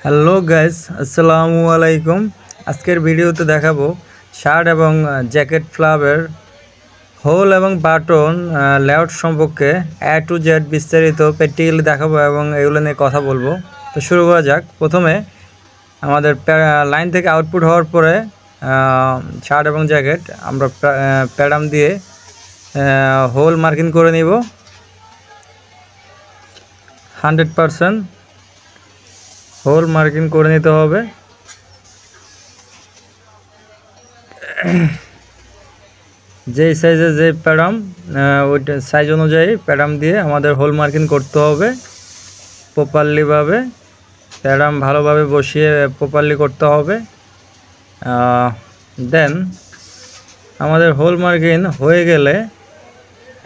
Hello guys, আসসালামু আলাইকুম। আজকের ভিডিওতে দেখাবো শার্ট এবং জ্যাকেট ফ্লাবের হোল এবং বাটন লেআউট সম্পর্কে টু জেড বিস্তারিত প্র্যাকটিক্যালি দেখাবো এবং এগুলো নিয়ে কথা বলবো। তো শুরু করা যাক। প্রথমে আমাদের লাইন থেকে আউটপুট হওয়ার পরে শার্ট এবং জ্যাকেট আমরা প্যাডাম দিয়ে হোল মার্কিং করে নিব 100% হোল মার্কিং করে নিতে হবে। যেই সাইজের যে প্যাডাম ওইটা সাইজ অনুযায়ী প্যাডাম দিয়ে আমাদের হোল মার্কিং করতে হবে প্রপারলিভাবে। প্যাডাম ভালোভাবে বসিয়ে প্রপারলি করতে হবে। দেন আমাদের হোল মার্কিং হয়ে গেলে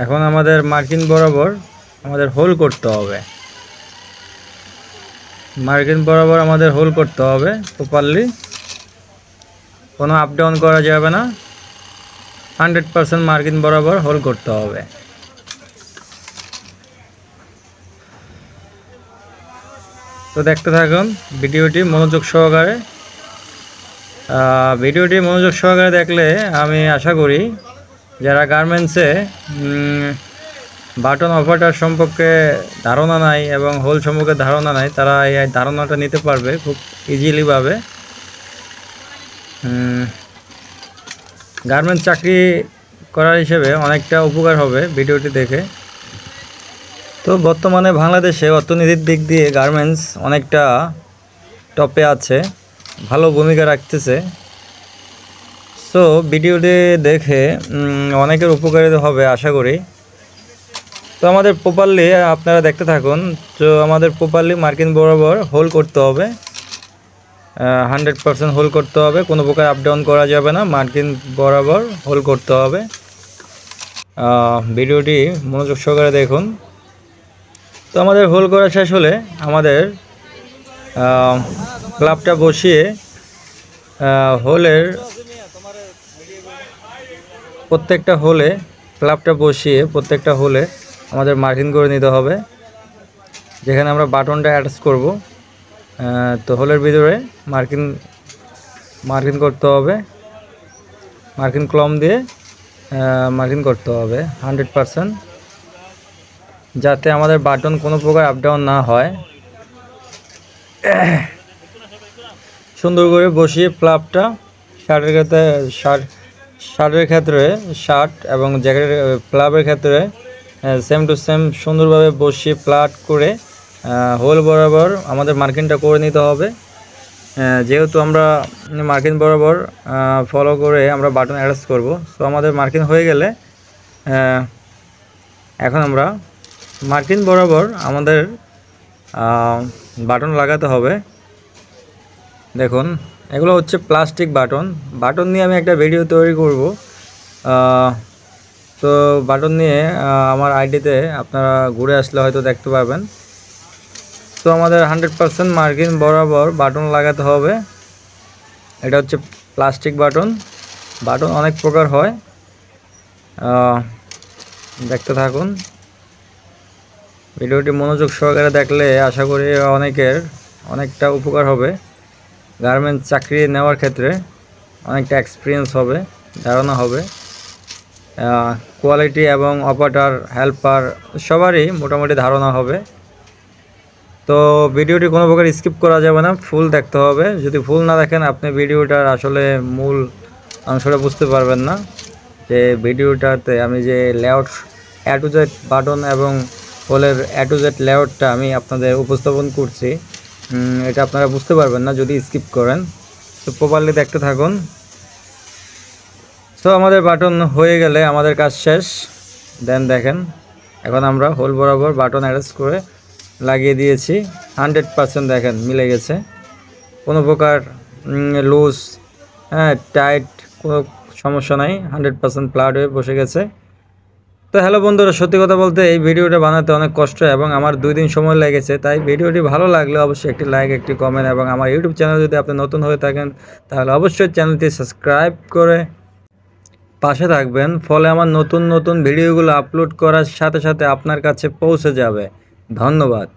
এখন আমাদের মার্কিং বরাবর আমাদের হোল করতে হবে। মার্কিং বরাবর আমাদের হোল করতে হবে প্রপারলি, কোনো আপ ডাউন করা যাবে না। 100% মার্কিং বরাবর হোল করতে হবে। তো দেখতে থাকুন ভিডিওটি মনোযোগ সহকারে। দেখলে আমি আশা করি যারা গার্মেন্টসে বাটন অপারেটর সম্পর্কে ধারণা নাই এবং হোল সম্পর্কে ধারণা নাই, তারা এই ধারণাটা নিতে পারবে খুব ইজিলিভাবে। গার্মেন্টস চাকরি করার হিসেবে অনেকটা উপকার হবে ভিডিওটি দেখে। তো বর্তমানে বাংলাদেশে অর্থনীতির দিক দিয়ে গার্মেন্টস অনেকটা টপে আছে, ভালো ভূমিকা রাখতেছে। সো ভিডিওটি দেখে অনেকের উপকারিত হবে আশা করি। তো আমাদের প্রপারলি আপনারা দেখতে থাকুন। তো আমাদের প্রপারলি মার্কিং বরাবর হোল করতে হবে, 100% হোল করতে হবে, কোনো প্রকার আপ ডাউন করা যাবে না। মার্কিং বরাবর হোল করতে হবে। ভিডিওটি মনোযোগ সহকারে দেখুন। তো আমাদের হোল করা শেষ হলে আমাদের ক্লাবটা বসিয়ে হোলের প্রত্যেকটা হোলে প্রত্যেকটা হোলে আমাদের মার্কিং করে নিতে হবে। যেখানে আমরা বাটনটা অ্যাটাচ করব, তো হোলের ভিতরে মার্কিং করতে হবে। মার্কিং কলম দিয়ে মার্কিং করতে হবে 100%, যাতে আমাদের বাটন কোনো প্রকার আপ ডাউন না হয়। সুন্দর করে বসিয়ে প্লাবটা শার্টের ক্ষেত্রে শার্ট এবং জ্যাকেটের প্লাবের ক্ষেত্রে সেম টু সেম সুন্দরভাবে বসিয়ে প্লাট করে হোল বরাবর আমাদের মার্কিংটা করে নিতে হবে। যেহেতু আমরা মার্কিং বরাবর ফলো করে আমরা বাটন অ্যাটাচ করব। সো আমাদের মার্কিং হয়ে গেলে এখন আমরা মার্কিং বরাবর আমাদের বাটন লাগাতে হবে। দেখুন এগুলো হচ্ছে প্লাস্টিক বাটন নিয়ে আমি একটা ভিডিও তৈরি করব। তো বাটন নিয়ে আমার আইডিতে আপনারা ঘুরে আসলে হয়তো দেখতে পাবেন। তো আমাদের 100% মার্কিং বরাবর বাটন লাগাতে হবে। এটা হচ্ছে প্লাস্টিক বাটন অনেক প্রকার হয়, দেখতে থাকুন। ভিডিওটি মনোযোগ সহকারে দেখলে আশা করি অনেকটা উপকার হবে। গার্মেন্টস চাকরি নেওয়ার ক্ষেত্রে অনেকটা এক্সপিরিয়েন্স হবে, ধারণা হবে। কোয়ালিটি এবং অপারেটর হেল্পার সবারই মোটামুটি ধারণা হবে। তো ভিডিওটি কোনো প্রকার স্কিপ করা যাবে না, ফুল দেখতে হবে। যদি ফুল না দেখেন আপনি ভিডিওটার আসলে মূল অংশটা বুঝতে পারবেন না। যে ভিডিওটাতে আমি যে লেআউট টু জেড বাটন এবং হোলের টু জেড লেআউটটা আমি আপনাদের উপস্থাপন করছি, এটা আপনারা বুঝতে পারবেন না যদি স্কিপ করেন। তো প্রপারলি দেখতে থাকুন। তো আমাদের বাটন হয়ে গেলে আমাদের কাজ শেষ। দেন দেখেন এখন আমরা হোল বরাবর বাটন অ্যাটাচ করে লাগিয়ে দিয়েছি 100%। দেখেন মিলে গেছে, কোনো প্রকার লুজ টাইট কোনো সমস্যা নাই, 100% প্লাট হয়ে বসে গেছে। তো হ্যালো বন্ধুরা, সত্যি কথা বলতে এই ভিডিওটা বানাতে অনেক কষ্ট এবং আমার 2 দিন সময় লেগেছে। তাই ভিডিওটি ভালো লাগলে অবশ্যই একটি লাইক, একটি কমেন্ট এবং আমার ইউটিউব চ্যানেল যদি আপনি নতুন হয়ে থাকেন তাহলে অবশ্যই চ্যানেলটি সাবস্ক্রাইব করে পাশে থাকবেন। ফলে আমার নতুন ভিডিওগুলো আপলোড করার সাথে সাথে আপনার কাছে পৌঁছে যাবে। ধন্যবাদ।